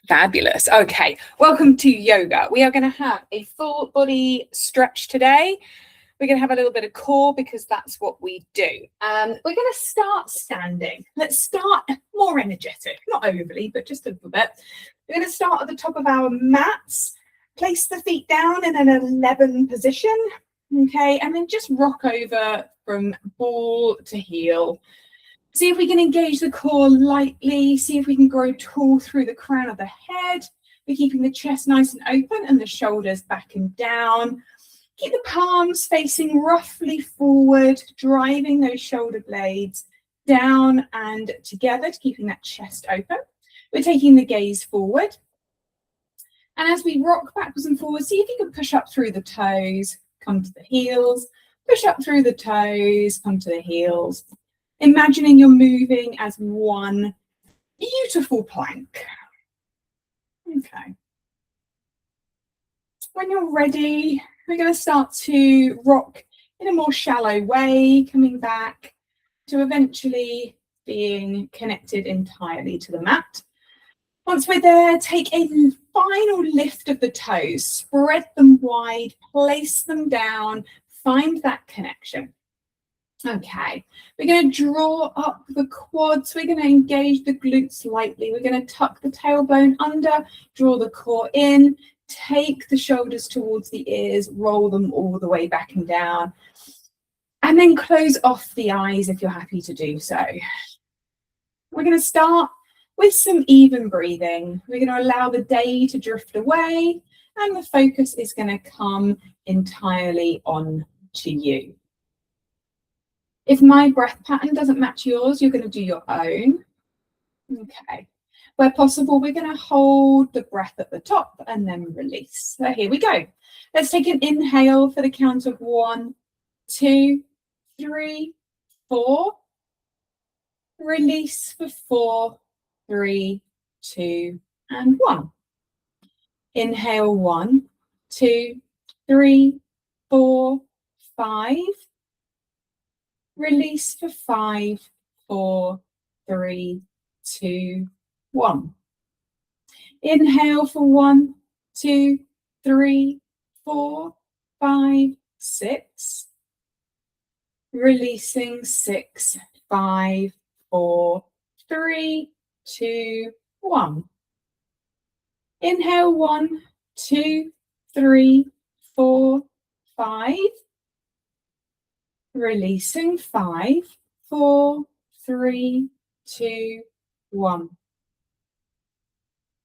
Fabulous. Okay, welcome to yoga. We are going to have a full body stretch today. We're going to have a little bit of core because that's what we do. We're going to start standing. Let's start more energetic, not overly, but just a little bit. We're going to start at the top of our mats. Place the feet down in an 11 position. Okay, and then just rock over from ball to heel. See if we can engage the core lightly. See if we can grow tall through the crown of the head. We're keeping the chest nice and open and the shoulders back and down. Keep the palms facing roughly forward, driving those shoulder blades down and together, keeping that chest open. We're taking the gaze forward. And as we rock backwards and forwards, see if you can push up through the toes, come to the heels, push up through the toes, come to the heels. Imagining you're moving as one beautiful plank. Okay. When you're ready, we're going to start to rock in a more shallow way, coming back to eventually being connected entirely to the mat. Once we're there, take a final lift of the toes, spread them wide, place them down, find that connection. Okay, we're going to draw up the quads. We're going to engage the glutes lightly. We're going to tuck the tailbone under, draw the core in, take the shoulders towards the ears, roll them all the way back and down, and then close off the eyes if you're happy to do so. We're going to start with some even breathing. We're going to allow the day to drift away, and the focus is going to come entirely on to you. If my breath pattern doesn't match yours, you're going to do your own. Okay. Where possible, we're going to hold the breath at the top and then release. So here we go. Let's take an inhale for the count of 1, 2, 3, 4. Release for 4, 3, 2, and 1. Inhale 1, 2, 3, 4, 5. Release for 5, 4, 3, 2, 1. Inhale for 1, 2, 3, 4, 5, 6. Releasing 6, 5, 4, 3, 2, 1. Inhale 1, 2, 3, 4, 5. Releasing 5, 4, 3, 2, 1.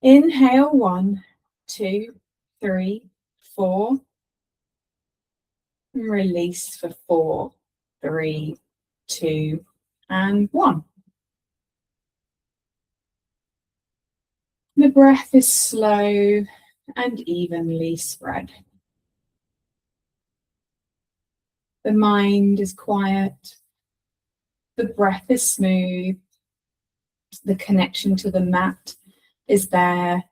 Inhale 1, 2, 3, 4. Release for 4, 3, 2, and 1. The breath is slow and evenly spread. The mind is quiet. The breath is smooth. The connection to the mat is there.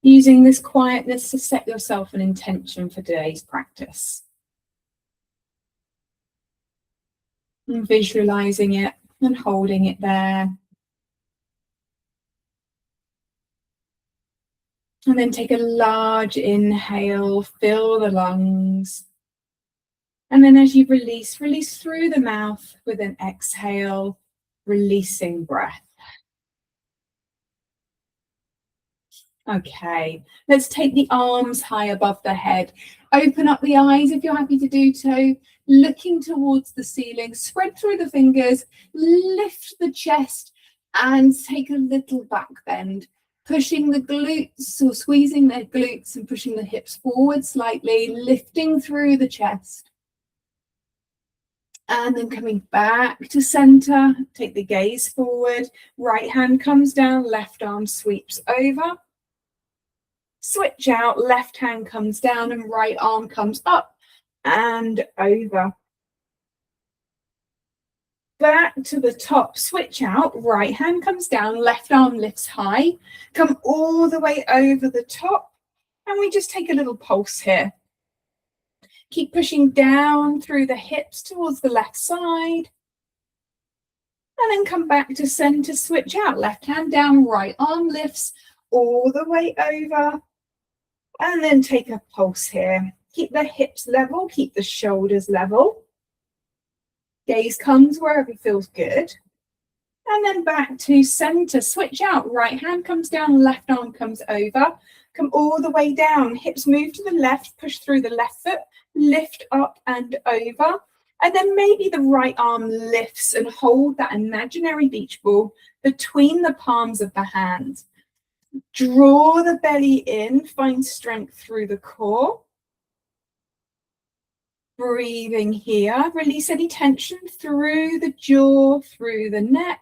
Using this quietness to set yourself an intention for today's practice. And visualizing it and holding it there. And then take a large inhale, fill the lungs. And then as you release through the mouth with an exhale, releasing breath. Okay, let's take the arms high above the head. Open up the eyes if you're happy to do so. Looking towards the ceiling, spread through the fingers, lift the chest and take a little back bend. Pushing the glutes or squeezing the glutes and pushing the hips forward slightly, lifting through the chest. And then coming back to center, take the gaze forward. Right hand comes down, left arm sweeps over. Switch out, left hand comes down and right arm comes up and over. Back to the top, switch out, right hand comes down, left arm lifts high, come all the way over the top, and we just take a little pulse here. Keep pushing down through the hips towards the left side, And then come back to center, switch out. Left hand down, right arm lifts all the way over. And then take a pulse here. Keep the hips level, keep the shoulders level. Gaze comes wherever feels good. And then back to center, switch out. Right hand comes down, left arm comes over. Come all the way down. Hips move to the left, push through the left foot, lift up and over. And then maybe the right arm lifts and hold that imaginary beach ball between the palms of the hands. Draw the belly in, find strength through the core. Breathing here, release any tension through the jaw, through the neck.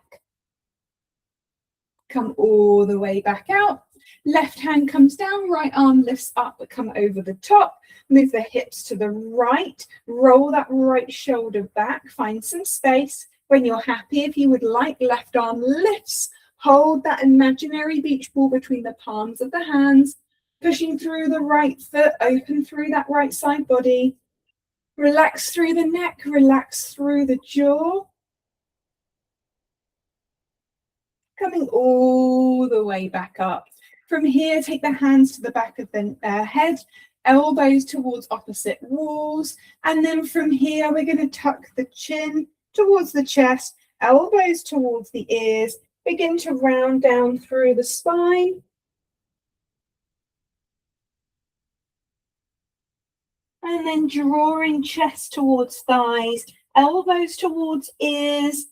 Come all the way back out. Left hand comes down, right arm lifts up, come over the top. Move the hips to the right, roll that right shoulder back, find some space. When you're happy, if you would like, left arm lifts. Hold that imaginary beach ball between the palms of the hands, pushing through the right foot, open through that right side body. Relax through the neck, relax through the jaw. Coming all the way back up. From here, take the hands to the back of the head, elbows towards opposite walls. And then from here, we're going to tuck the chin towards the chest, elbows towards the ears. Begin to round down through the spine. And then drawing chest towards thighs, elbows towards ears.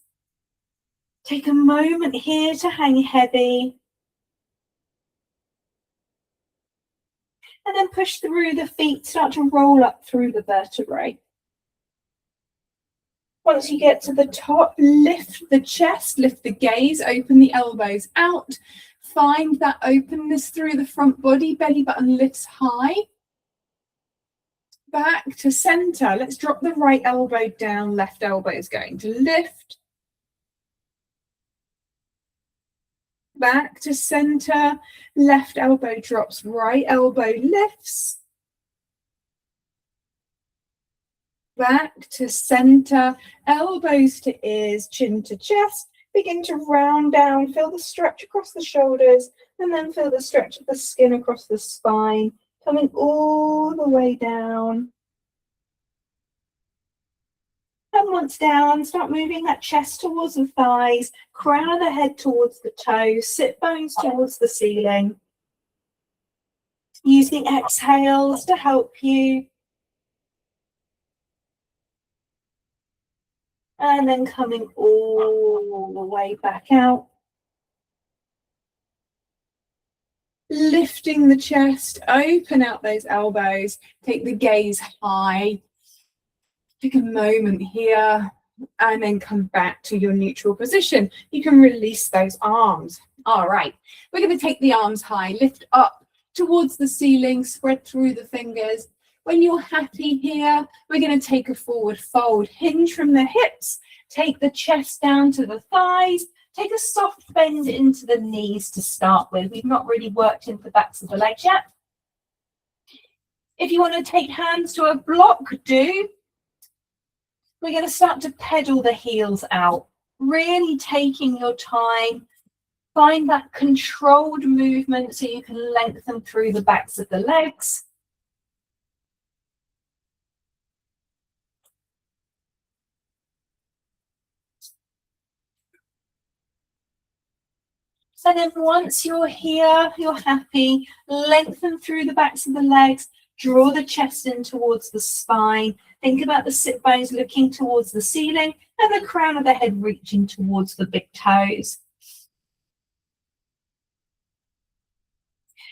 Take a moment here to hang heavy. And then push through the feet, start to roll up through the vertebrae. Once you get to the top, lift the chest, lift the gaze, open the elbows out. Find that openness through the front body, belly button lifts high. Back to center. Let's drop the right elbow down, left elbow is going to lift. Back to center, left elbow drops, right elbow lifts. Back to center, elbows to ears, chin to chest. Begin to round down, feel the stretch across the shoulders, and then feel the stretch of the skin across the spine, coming all the way down. And once down, start moving that chest towards the thighs, crown of the head towards the toes, sit bones towards the ceiling. Using exhales to help you. And then coming all the way back out. Lifting the chest, open out those elbows, take the gaze high. Take a moment here and then come back to your neutral position. You can release those arms. All right, we're going to take the arms high, lift up towards the ceiling, spread through the fingers. When you're happy here, we're going to take a forward fold, hinge from the hips, take the chest down to the thighs, take a soft bend into the knees to start with. We've not really worked into the backs of the legs yet. If you want to take hands to a block, do. We're going to start to pedal the heels out, really taking your time. Find that controlled movement so you can lengthen through the backs of the legs. So then once you're here, you're happy, lengthen through the backs of the legs, draw the chest in towards the spine. Think about the sit bones looking towards the ceiling and the crown of the head reaching towards the big toes.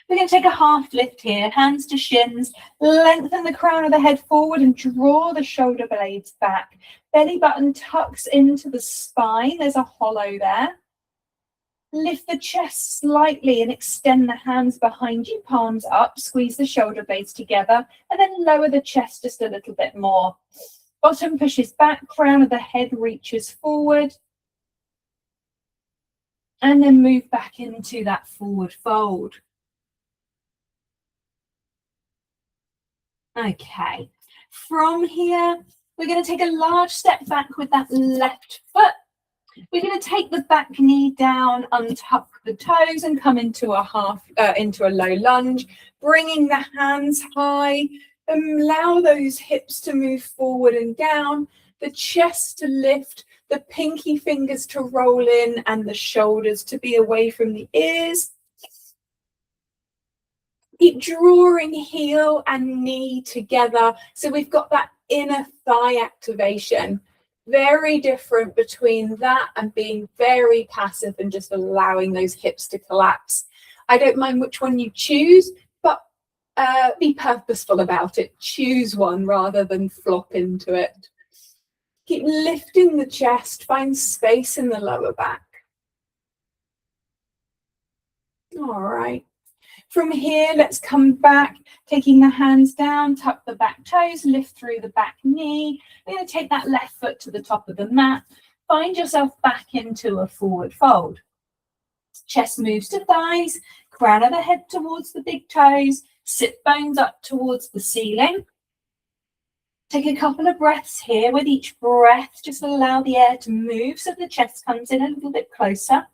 We're going to take a half lift here, hands to shins, lengthen the crown of the head forward and draw the shoulder blades back. Belly button tucks into the spine, there's a hollow there. Lift the chest slightly and extend the hands behind you, palms up, squeeze the shoulder blades together, and then lower the chest just a little bit more. Bottom pushes back, crown of the head reaches forward. And then move back into that forward fold. Okay, from here, we're going to take a large step back with that left foot. We're going to take the back knee down, untuck the toes and come into a low lunge, bringing the hands high. Allow those hips to move forward and down, the chest to lift, the pinky fingers to roll in and the shoulders to be away from the ears. Keep drawing heel and knee together. So we've got that inner thigh activation. Very different between that and being very passive and just allowing those hips to collapse. I don't mind which one you choose, but be purposeful about it. Choose one rather than flop into it. Keep lifting the chest, find space in the lower back. All right. From here, let's come back, taking the hands down, tuck the back toes, lift through the back knee. We're going to take that left foot to the top of the mat. Find yourself back into a forward fold. Chest moves to thighs, crown of the head towards the big toes, sit bones up towards the ceiling. Take a couple of breaths here. With each breath, just allow the air to move so the chest comes in a little bit closer.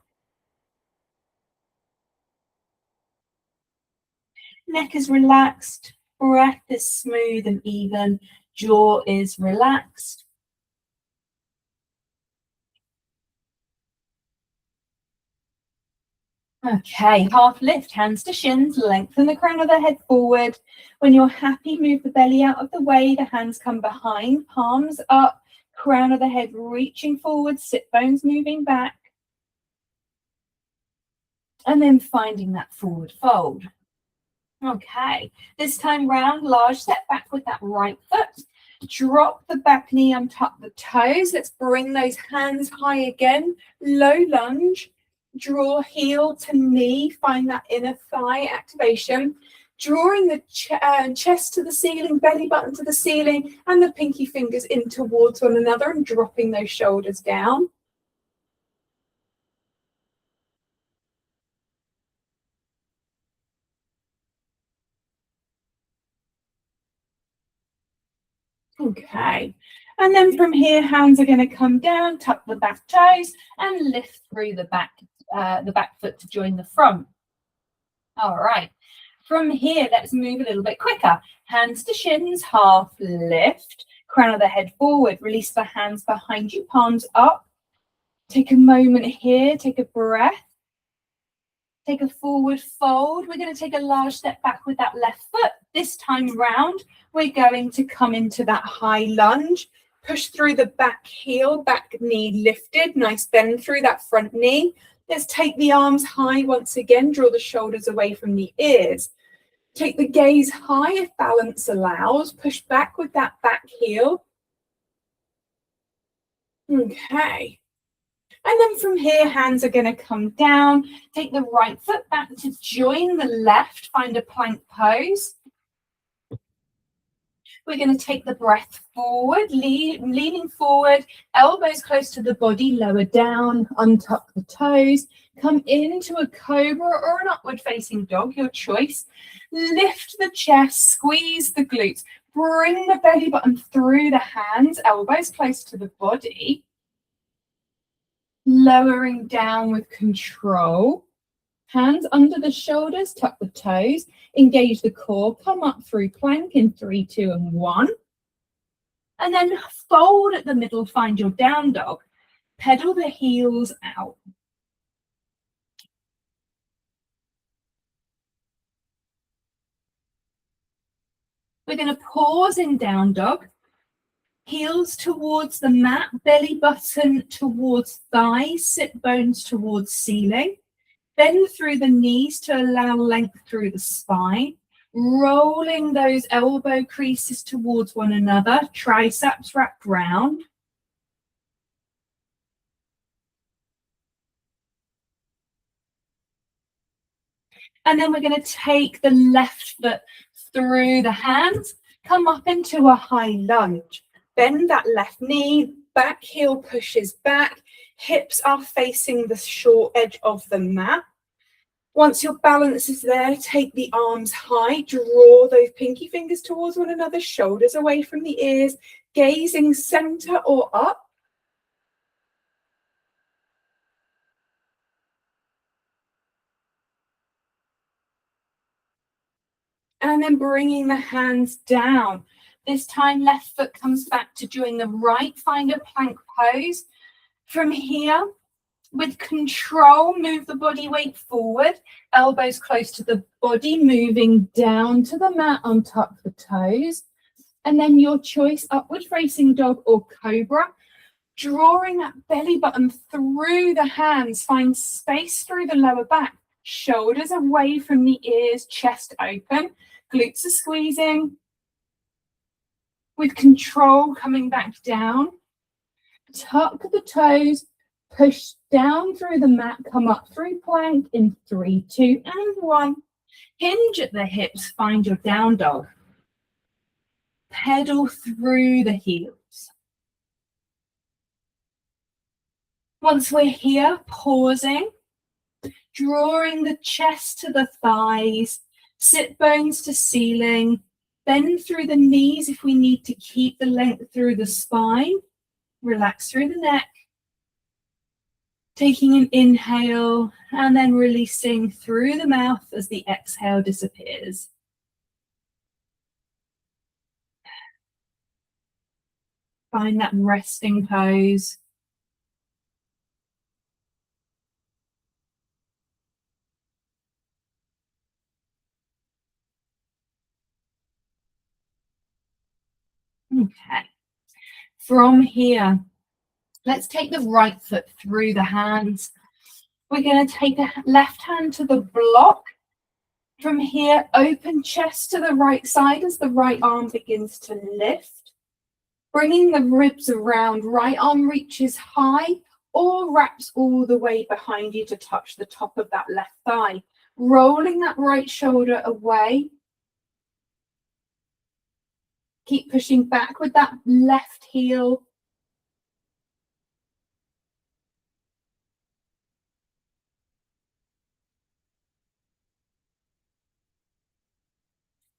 Neck is relaxed, breath is smooth and even, jaw is relaxed. Okay, half lift, hands to shins, lengthen the crown of the head forward. When you're happy, move the belly out of the way, the hands come behind, palms up, crown of the head reaching forward, sit bones moving back. And then finding that forward fold. Okay, this time round, large step back with that right foot. Drop the back knee, untuck the toes. Let's bring those hands high again. Low lunge. Draw heel to knee. Find that inner thigh activation. Drawing the chest to the ceiling, belly button to the ceiling, and the pinky fingers in towards one another and dropping those shoulders down. Okay, and then from here, hands are going to come down, tuck the back toes, and lift through the back foot to join the front. All right, from here, let's move a little bit quicker. Hands to shins, half lift, crown of the head forward, release the hands behind you, palms up. Take a moment here, take a breath. Take a forward fold. We're going to take a large step back with that left foot. This time round, we're going to come into that high lunge. Push through the back heel, back knee lifted. Nice bend through that front knee. Let's take the arms high once again. Draw the shoulders away from the ears. Take the gaze high if balance allows. Push back with that back heel. Okay. And then from here, hands are going to come down. Take the right foot back to join the left. Find a plank pose. We're going to take the breath forward, leaning forward, elbows close to the body, lower down, untuck the toes. Come into a cobra or an upward facing dog, your choice. Lift the chest, squeeze the glutes. Bring the belly button through the hands, elbows close to the body. Lowering down with control. Hands under the shoulders, tuck the toes, engage the core, come up through plank in 3, 2, and 1. And then fold at the middle, find your down dog. Pedal the heels out. We're going to pause in down dog. Heels towards the mat, belly button towards thighs, sit bones towards ceiling. Bend through the knees to allow length through the spine. Rolling those elbow creases towards one another, triceps wrapped round. And then we're going to take the left foot through the hands, come up into a high lunge. Bend that left knee, back heel pushes back, hips are facing the short edge of the mat. Once your balance is there, take the arms high, draw those pinky fingers towards one another, shoulders away from the ears, gazing center or up. And then bringing the hands down. This time, left foot comes back to join the right, find a plank pose. From here, with control, move the body weight forward, elbows close to the body, moving down to the mat, untuck the toes. And then your choice, upward facing dog or cobra. Drawing that belly button through the hands, find space through the lower back, shoulders away from the ears, chest open, glutes are squeezing. With control, coming back down, tuck the toes, push down through the mat, come up through plank in 3, 2, and 1. Hinge at the hips, find your down dog. Pedal through the heels. Once we're here, pausing, drawing the chest to the thighs, sit bones to ceiling, bend through the knees if we need to keep the length through the spine, relax through the neck, taking an inhale and then releasing through the mouth as the exhale disappears. Find that resting pose. Okay. From here, let's take the right foot through the hands. We're going to take the left hand to the block. From here, open chest to the right side as the right arm begins to lift. Bringing the ribs around, right arm reaches high or wraps all the way behind you to touch the top of that left thigh. Rolling that right shoulder away. Keep pushing back with that left heel.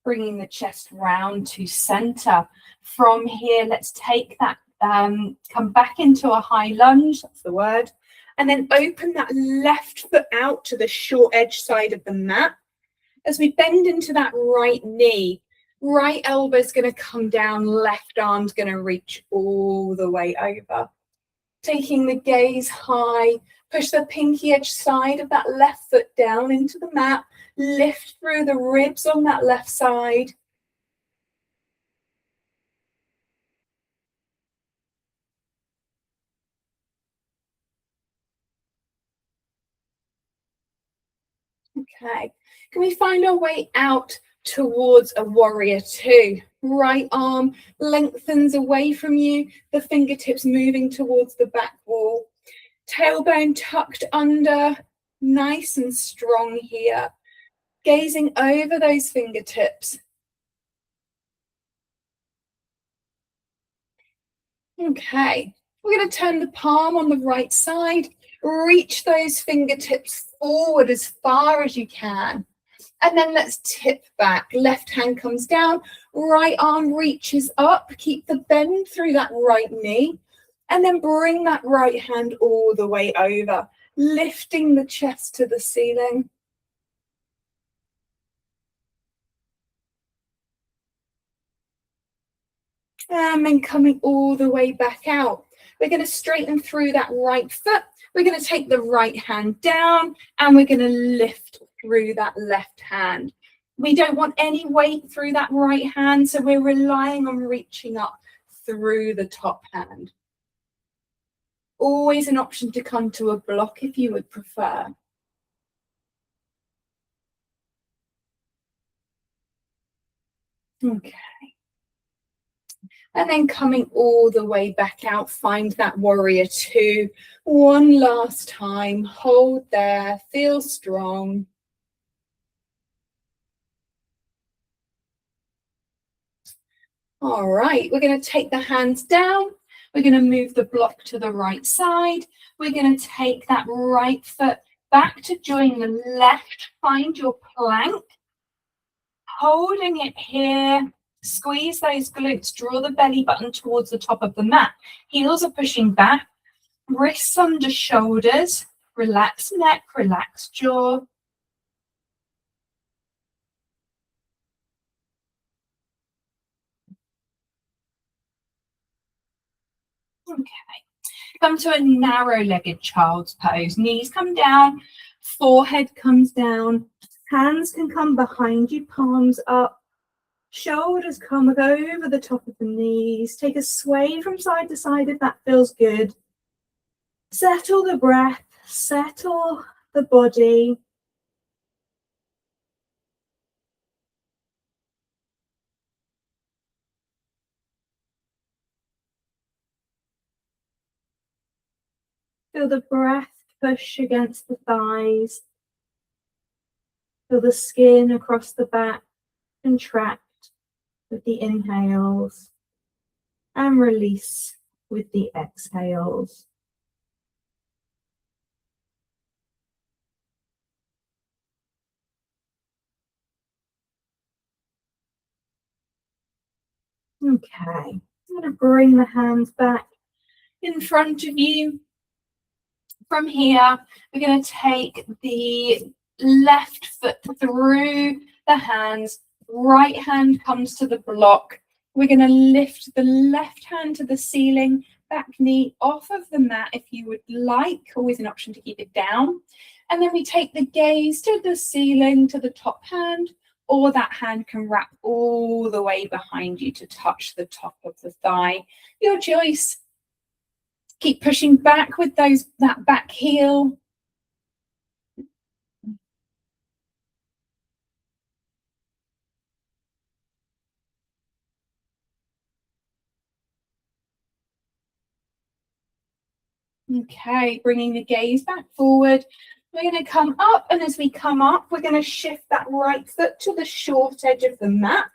Bringing the chest round to center. From here, let's take that, come back into a high lunge, that's the word, and then open that left foot out to the short edge side of the mat. As we bend into that right knee, right elbow's going to come down, left arm's going to reach all the way over. Taking the gaze high, push the pinky edge side of that left foot down into the mat, lift through the ribs on that left side. Okay, can we find our way out towards a warrior two? Right arm lengthens away from you, the fingertips moving towards the back wall. Tailbone tucked under, nice and strong here. Gazing over those fingertips. Okay, we're going to turn the palm on the right side. Reach those fingertips forward as far as you can. And then let's tip back. Left hand comes down, right arm reaches up. Keep the bend through that right knee. And then bring that right hand all the way over, lifting the chest to the ceiling. And then coming all the way back out. We're going to straighten through that right foot. We're going to take the right hand down and we're going to lift through that left hand. We don't want any weight through that right hand, so we're relying on reaching up through the top hand. Always an option to come to a block if you would prefer. Okay. And then coming all the way back out, find that warrior two. One last time, hold there, feel strong. All right, we're going to take the hands down. We're going to move the block to the right side. We're going to take that right foot back to join the left. Find your plank. Holding it here. Squeeze those glutes. Draw the belly button towards the top of the mat. Heels are pushing back. Wrists under shoulders. Relax neck, relax jaw. Okay. Come to a narrow-legged child's pose. Knees come down, forehead comes down, hands can come behind you, palms up, shoulders come over the top of the knees. Take a sway from side to side if that feels good. Settle the breath, settle the body. Feel the breath push against the thighs. Feel the skin across the back contract with the inhales and release with the exhales. Okay, I'm going to bring the hands back in front of you. From here, we're going to take the left foot through the hands. Right hand comes to the block. We're going to lift the left hand to the ceiling, back knee off of the mat if you would like, always an option to keep it down. And then we take the gaze to the ceiling, to the top hand, or that hand can wrap all the way behind you to touch the top of the thigh. Your choice. Keep pushing back with that back heel. Okay, bringing the gaze back forward. We're going to come up, and as we come up, we're going to shift that right foot to the short edge of the mat.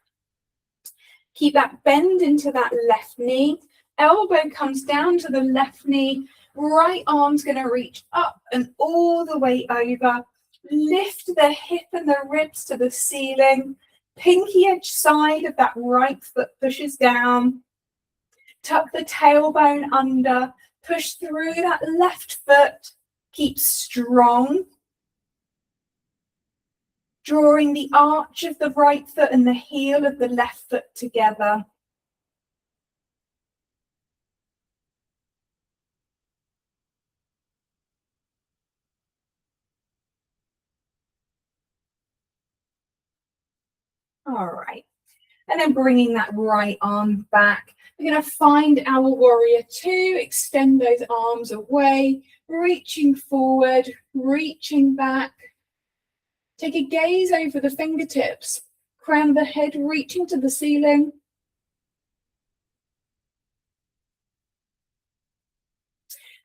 Keep that bend into that left knee. Elbow comes down to the left knee. Right arm's going to reach up and all the way over. Lift the hip and the ribs to the ceiling. Pinky edge side of that right foot pushes down. Tuck the tailbone under. Push through that left foot. Keep strong. Drawing the arch of the right foot and the heel of the left foot together. All right. And then bringing that right arm back. We're going to find our warrior two. Extend those arms away, reaching forward, reaching back. Take a gaze over the fingertips. Crown of the head reaching to the ceiling.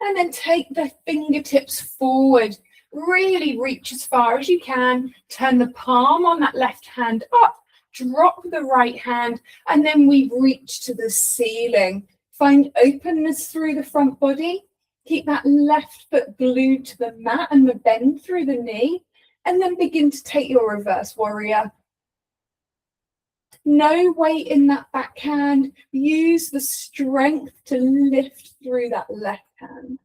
And then take the fingertips forward. Really reach as far as you can. Turn the palm on that left hand up. Drop the right hand, and then we reach to the ceiling. Find openness through the front body. Keep that left foot glued to the mat and the bend through the knee, and then begin to take your reverse warrior. No weight in that backhand. Use the strength to lift through that left hand.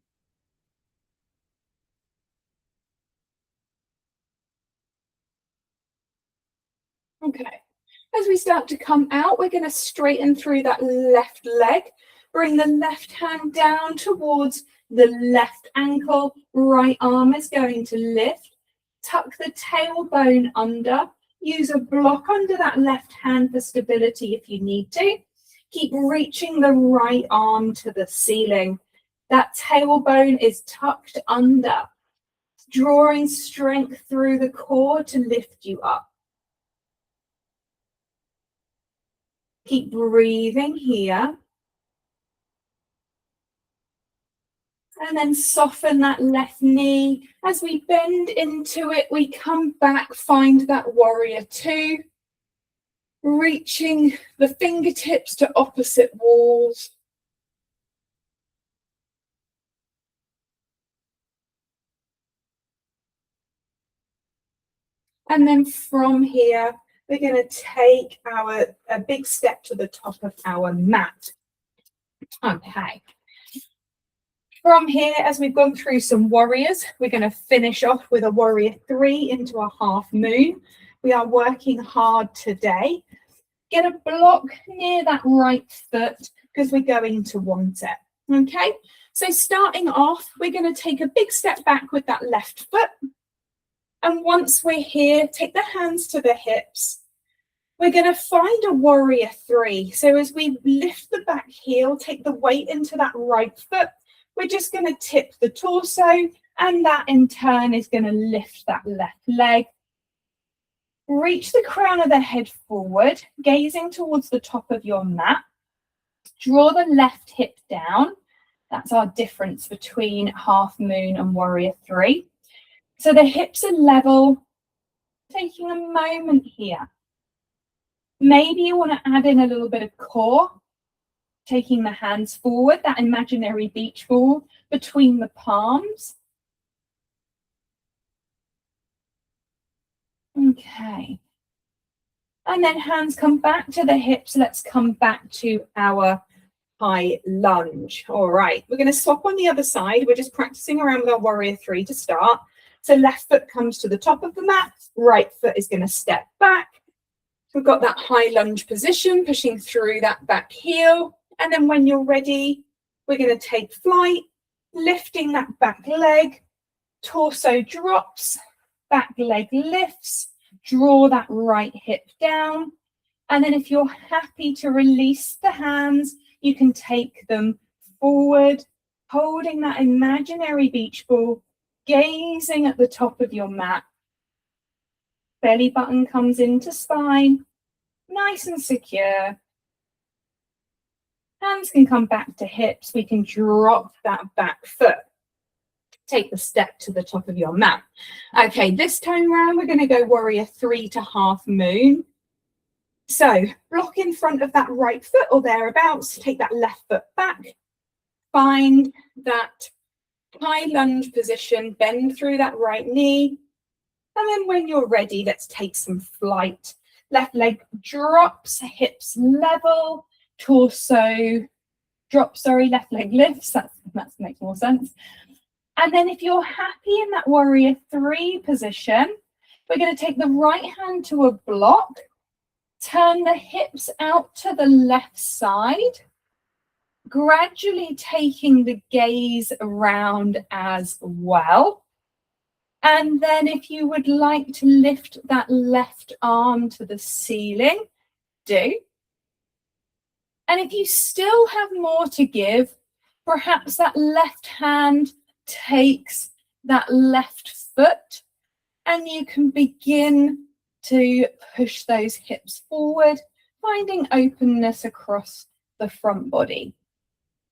Okay. As we start to come out, we're going to straighten through that left leg. Bring the left hand down towards the left ankle. Right arm is going to lift. Tuck the tailbone under. Use a block under that left hand for stability if you need to. Keep reaching the right arm to the ceiling. That tailbone is tucked under. Drawing strength through the core to lift you up. Keep breathing here. And then soften that left knee. As we bend into it, we come back, find that warrior two. Reaching the fingertips to opposite walls. And then from here, we're going to take a big step to the top of our mat. Okay. From here, as we've gone through some warriors, we're going to finish off with a warrior three into a half moon. We are working hard today. Get a block near that right foot because we're going to want it. Okay, so starting off, we're going to take a big step back with that left foot. And once we're here, take the hands to the hips. We're going to find a warrior three. So as we lift the back heel, take the weight into that right foot, we're just going to tip the torso, and that in turn is going to lift that left leg. Reach the crown of the head forward, gazing towards the top of your mat. Draw the left hip down. That's our difference between half moon and warrior three. So the hips are level. Taking a moment here. Maybe you want to add in a little bit of core. Taking the hands forward, that imaginary beach ball between the palms. Okay. And then hands come back to the hips. Let's come back to our high lunge. All right, we're going to swap on the other side. We're just practicing around with our warrior three to start. So left foot comes to the top of the mat. Right foot is going to step back. We've got that high lunge position, pushing through that back heel. And then when you're ready, we're going to take flight, lifting that back leg. Torso drops, back leg lifts. Draw that right hip down. And then if you're happy to release the hands, you can take them forward, holding that imaginary beach ball, gazing at the top of your mat. Belly button comes into spine, nice and secure. Hands can come back to hips. We can drop that back foot. Take the step to the top of your mat. Okay, this time round, we're going to go warrior three to half moon. So block in front of that right foot or thereabouts. Take that left foot back. Find that high lunge position. Bend through that right knee. And then when you're ready, let's take some flight. Left leg drops, hips level, torso drops, left leg lifts. That makes more sense. And then if you're happy in that warrior three position, we're going to take the right hand to a block, turn the hips out to the left side, gradually taking the gaze around as well. And then if you would like to lift that left arm to the ceiling, do. And if you still have more to give, perhaps that left hand takes that left foot and you can begin to push those hips forward, finding openness across the front body.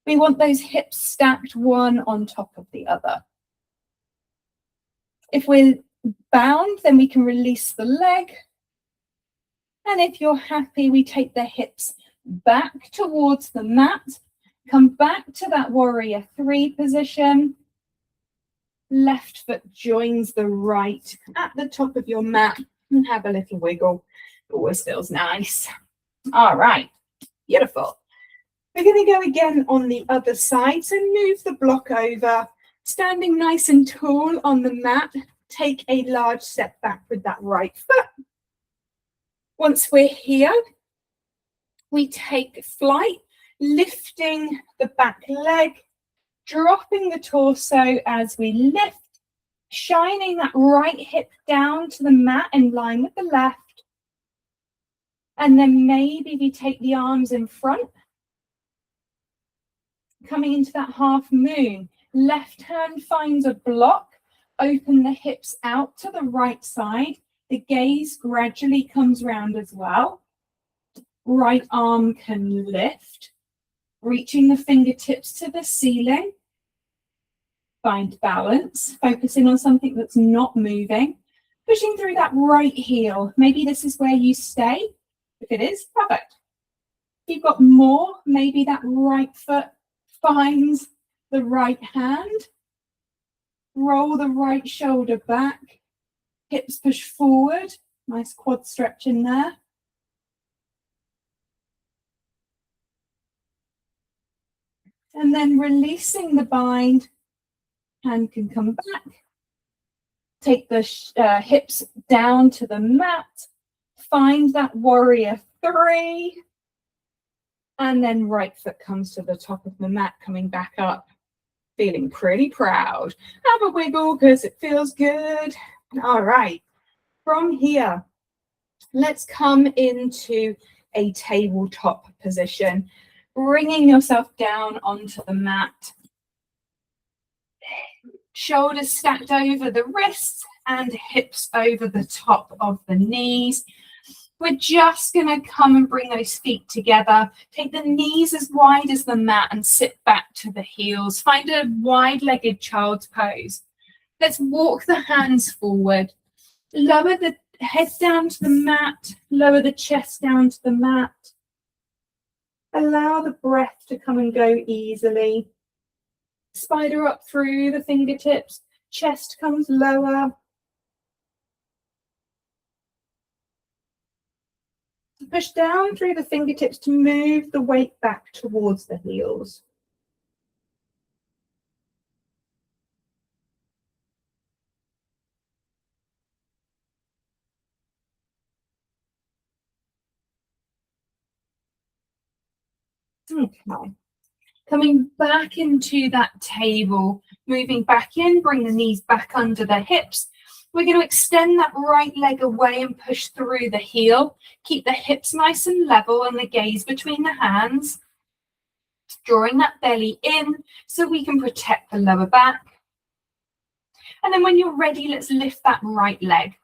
We want those hips stacked one on top of the other. If we're bound, then we can release the leg. And if you're happy, we take the hips back towards the mat, come back to that warrior three position. Left foot joins the right at the top of your mat and have a little wiggle. Always feels nice. All right, beautiful. We're going to go again on the other side. So move the block over, standing nice and tall on the mat. Take a large step back with that right foot. Once we're here, we take flight, lifting the back leg, dropping the torso as we lift, shining that right hip down to the mat in line with the left. And then maybe we take the arms in front, coming into that half moon. Left hand finds a block, open the hips out to the right side. The gaze gradually comes round as well. Right arm can lift, reaching the fingertips to the ceiling. Find balance, focusing on something that's not moving. Pushing through that right heel. Maybe this is where you stay. If it is, perfect. If you've got more, maybe that right foot finds the right hand. Roll the right shoulder back. Hips push forward. Nice quad stretch in there. And then releasing the bind. Hand can come back. Take the hips down to the mat. Find that warrior three. And then right foot comes to the top of the mat, coming back up, feeling pretty proud. Have a wiggle because it feels good. All right. From here, let's come into a tabletop position, bringing yourself down onto the mat. Shoulders stacked over the wrists and hips over the top of the knees. We're just going to come and bring those feet together. Take the knees as wide as the mat and sit back to the heels. Find a wide-legged child's pose. Let's walk the hands forward. Lower the head down to the mat. Lower the chest down to the mat. Allow the breath to come and go easily. Spider up through the fingertips. Chest comes lower. Push down through the fingertips to move the weight back towards the heels. Okay. Coming back into that table, moving back in, bring the knees back under the hips. We're going to extend that right leg away and push through the heel. Keep the hips nice and level and the gaze between the hands. Drawing that belly in so we can protect the lower back. And then when you're ready, let's lift that right leg.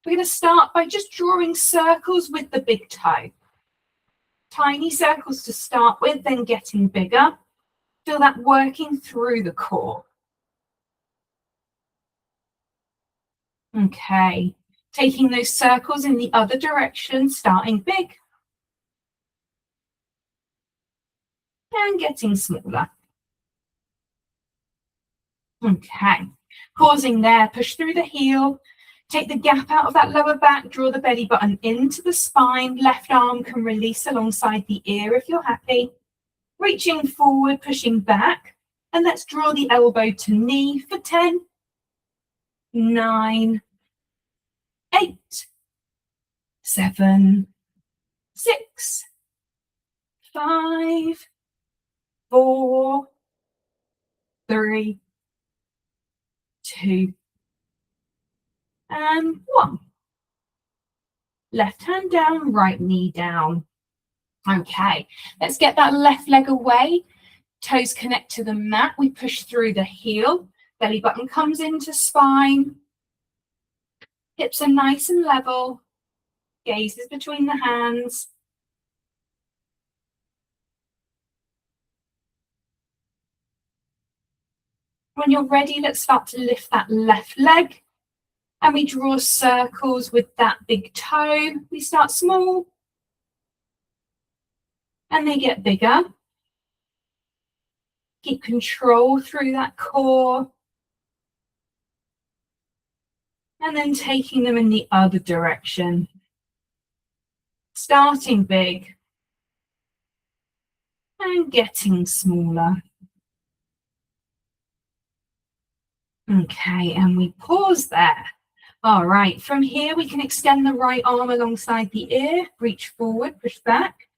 We're going to start by just drawing circles with the big toe. Tiny circles to start with, then getting bigger. Feel that working through the core. Okay, taking those circles in the other direction, starting big. And getting smaller. Okay, pausing there, push through the heel. Take the gap out of that lower back, draw the belly button into the spine. Left arm can release alongside the ear if you're happy. Reaching forward, pushing back. And let's draw the elbow to knee for 10, 9, 8, 7, 6, 5, 4, 3, 2, and 1. Left hand down, right knee down. Okay, let's get that left leg away. Toes connect to the mat. We push through the heel. Belly button comes into spine. Hips are nice and level. Gaze is between the hands. When you're ready, let's start to lift that left leg. And we draw circles with that big toe. We start small. And they get bigger. Keep control through that core. And then taking them in the other direction. Starting big. And getting smaller. Okay, and we pause there. All right, from here we can extend the right arm alongside the ear, reach forward, push back.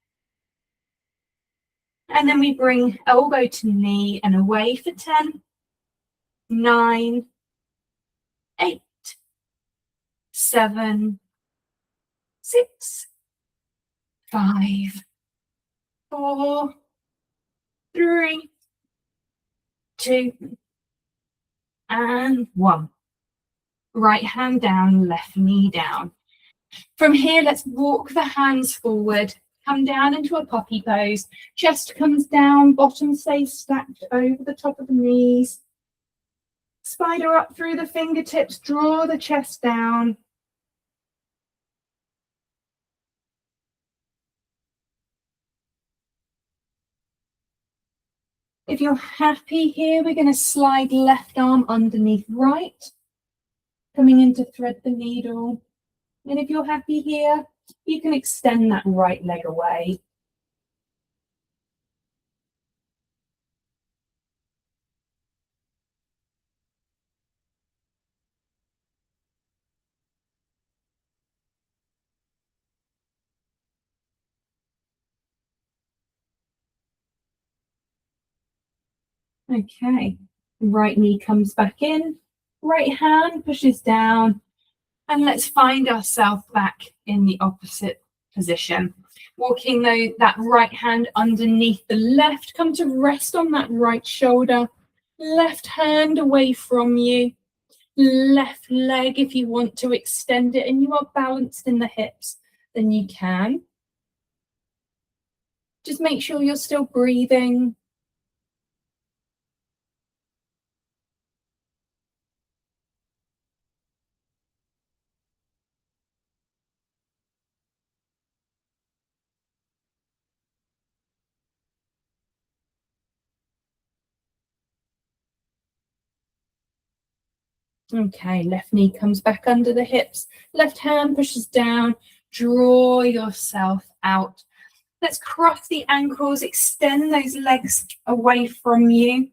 And then we bring elbow to knee and away for 10, 9, 8, 7, 6, 5, 4, 3, 2, and 1. Right hand down, left knee down. From here, let's walk the hands forward, come down into a poppy pose. Chest comes down, bottom stays stacked over the top of the knees. Spider up through the fingertips, draw the chest down. If you're happy here, we're going to slide left arm underneath right, coming in to thread the needle. And if you're happy here, you can extend that right leg away. Okay, right knee comes back in, right hand pushes down, and let's find ourselves back in the opposite position. Walking that right hand underneath the left, come to rest on that right shoulder, left hand away from you, left leg if you want to extend it and you are balanced in the hips, then you can. Just make sure you're still breathing. Okay, left knee comes back under the hips, left hand pushes down, draw yourself out. Let's cross the ankles, extend those legs away from you.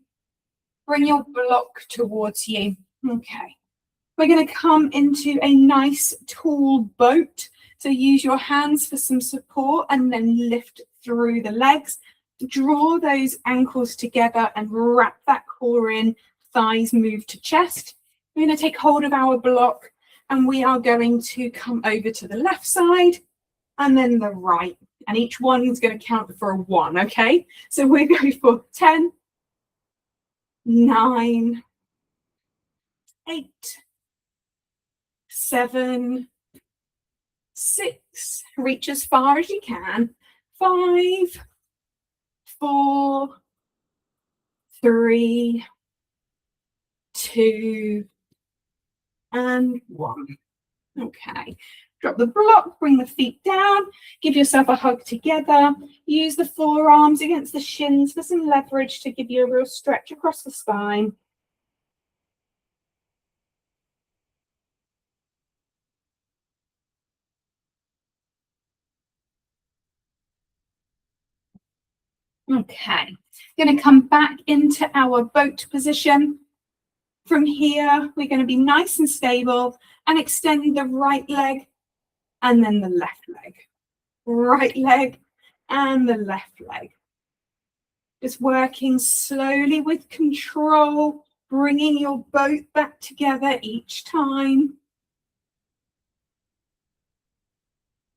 Bring your block towards you. Okay. We're going to come into a nice tall boat. So use your hands for some support and then lift through the legs. Draw those ankles together and wrap that core in. Thighs move to chest. We're going to take hold of our block and we are going to come over to the left side and then the right. And each one is going to count for a 1, okay? So we're going for 10, 9, 8, 7, 6, reach as far as you can, 5, 4, 3, 2, and 1. Okay, drop the block, bring the feet down, give yourself a hug together, use the forearms against the shins for some leverage to give you a real stretch across the spine. Okay, going to come back into our boat position. From here, we're going to be nice and stable and extend the right leg and then the left leg. Right leg and the left leg. Just working slowly with control, bringing your boat back together each time.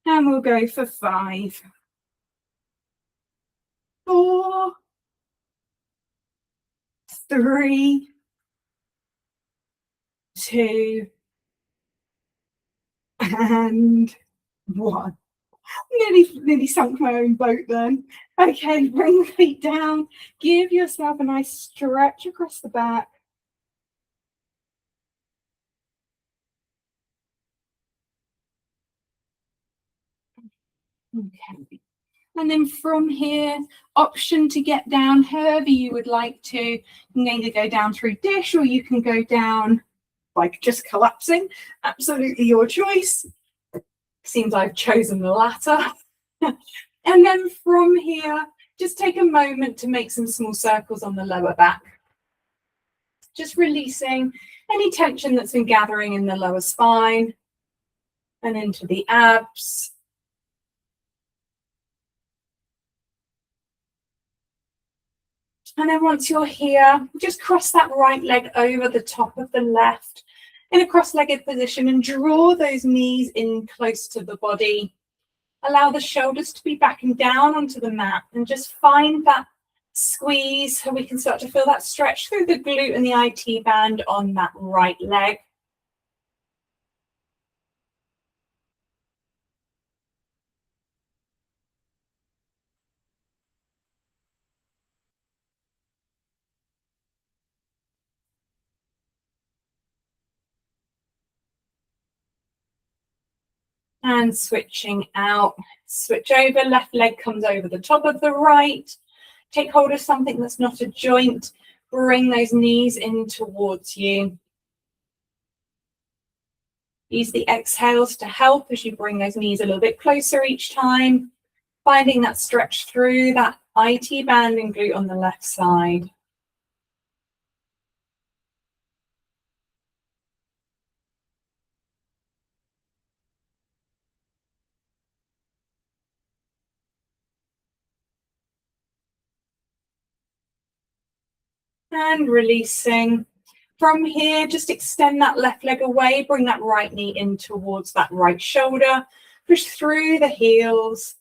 And we'll go for 5, 4, 3, 2, and 1. Nearly sunk my own boat then. Okay, bring the feet down. Give yourself a nice stretch across the back. Okay. And then from here, option to get down however you would like to. You can either go down through dish or you can go down like just collapsing. Absolutely your choice. Seems I've chosen the latter. And then from here, just take a moment to make some small circles on the lower back. Just releasing any tension that's been gathering in the lower spine and into the abs. And then once you're here, just cross that right leg over the top of the left in a cross-legged position and draw those knees in close to the body. Allow the shoulders to be backing down onto the mat and just find that squeeze so we can start to feel that stretch through the glute and the IT band on that right leg. And switching out, switch over, left leg comes over the top of the right. Take hold of something that's not a joint. Bring those knees in towards you. Use the exhales to help as you bring those knees a little bit closer each time. Finding that stretch through that IT band and glute on the left side. And releasing. From here, just extend that left leg away, bring that right knee in towards that right shoulder, push through the heels.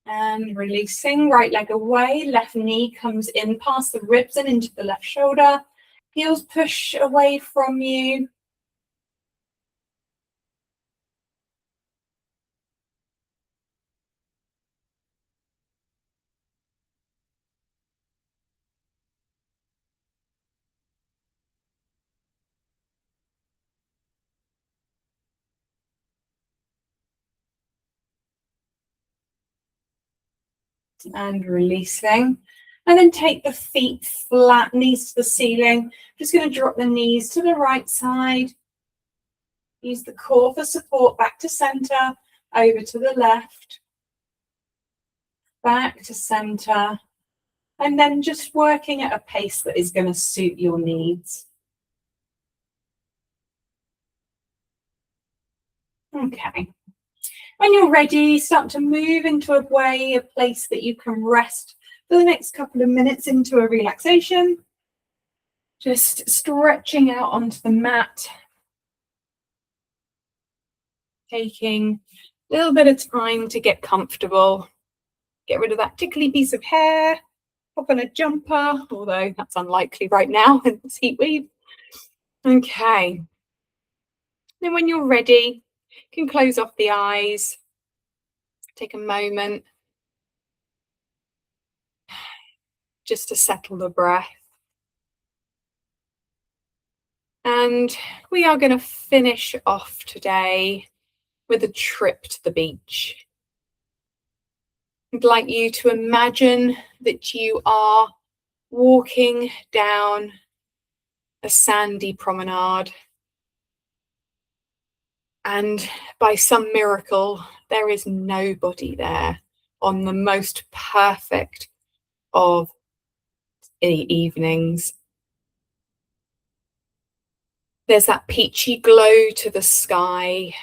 And releasing, right leg away, left knee comes in past the ribs and into the left shoulder. Heels push away from you. And releasing. And then take the feet flat, knees to the ceiling. Just going to drop the knees to the right side. Use the core for support, back to center, over to the left, back to center, and then just working at a pace that is going to suit your needs. Okay. When you're ready, start to move into a place that you can rest for the next couple of minutes into a relaxation. Just stretching out onto the mat. Taking a little bit of time to get comfortable. Get rid of that tickly piece of hair. Pop on a jumper, although that's unlikely right now in this heat wave. Okay. Then when you're ready, you can close off the eyes. Take a moment just to settle the breath. And we are going to finish off today with a trip to the beach. I'd like you to imagine that you are walking down a sandy promenade, and by some miracle, there is nobody there on the most perfect of evenings. There's that peachy glow to the sky.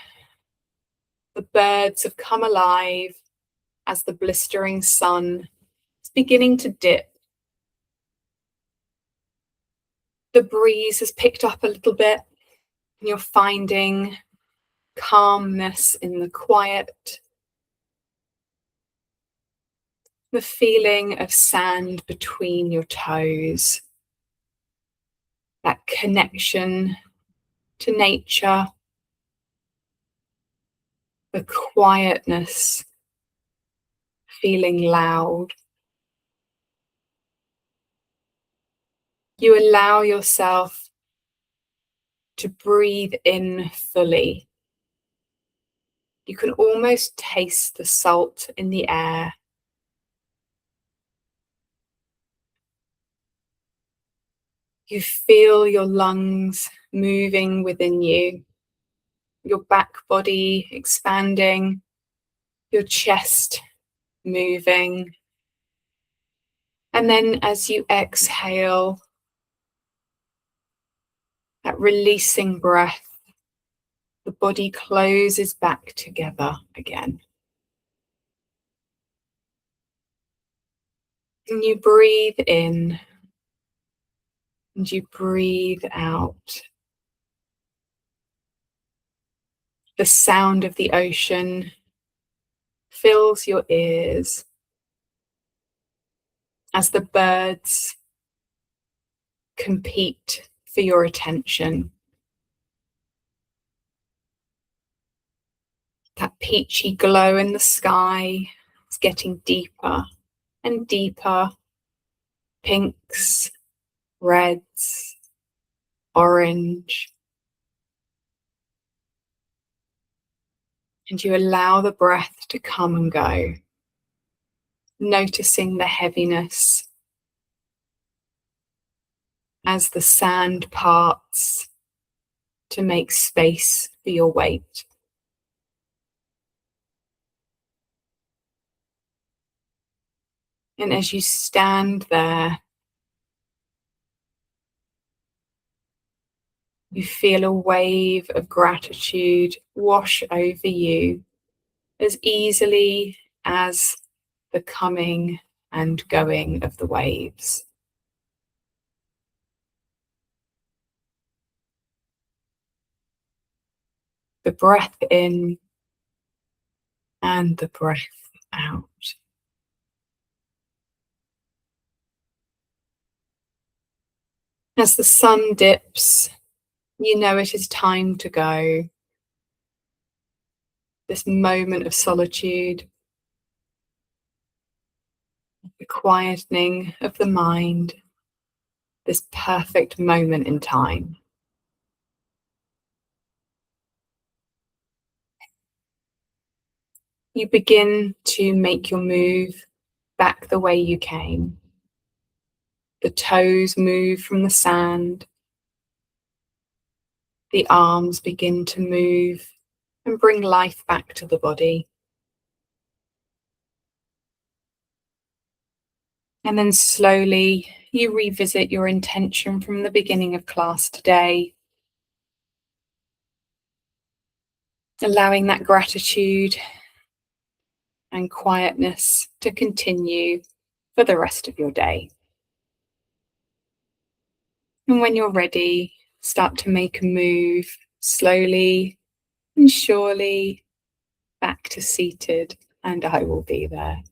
The birds have come alive as the blistering sun is beginning to dip. The breeze has picked up a little bit, and you're finding calmness in the quiet. The feeling of sand between your toes. That connection to nature. The quietness, feeling loud. You allow yourself to breathe in fully. You can almost taste the salt in the air. You feel your lungs moving within you, your back body expanding, your chest moving. And then as you exhale, that releasing breath, the body closes back together again. And you breathe in and you breathe out. The sound of the ocean fills your ears as the birds compete for your attention. That peachy glow in the sky is getting deeper and deeper. Pinks, reds, orange. And you allow the breath to come and go, noticing the heaviness as the sand parts to make space for your weight. And as you stand there, You feel a wave of gratitude wash over you as easily as the coming and going of the waves. The breath in and the breath out. As the sun dips, you know it is time to go. This moment of solitude, the quietening of the mind, this perfect moment in time. You begin to make your move back the way you came. The toes move from the sand. The arms begin to move and bring life back to the body. And then slowly you revisit your intention from the beginning of class today, allowing that gratitude and quietness to continue for the rest of your day. And when you're ready, start to make a move slowly and surely back to seated, and I will be there.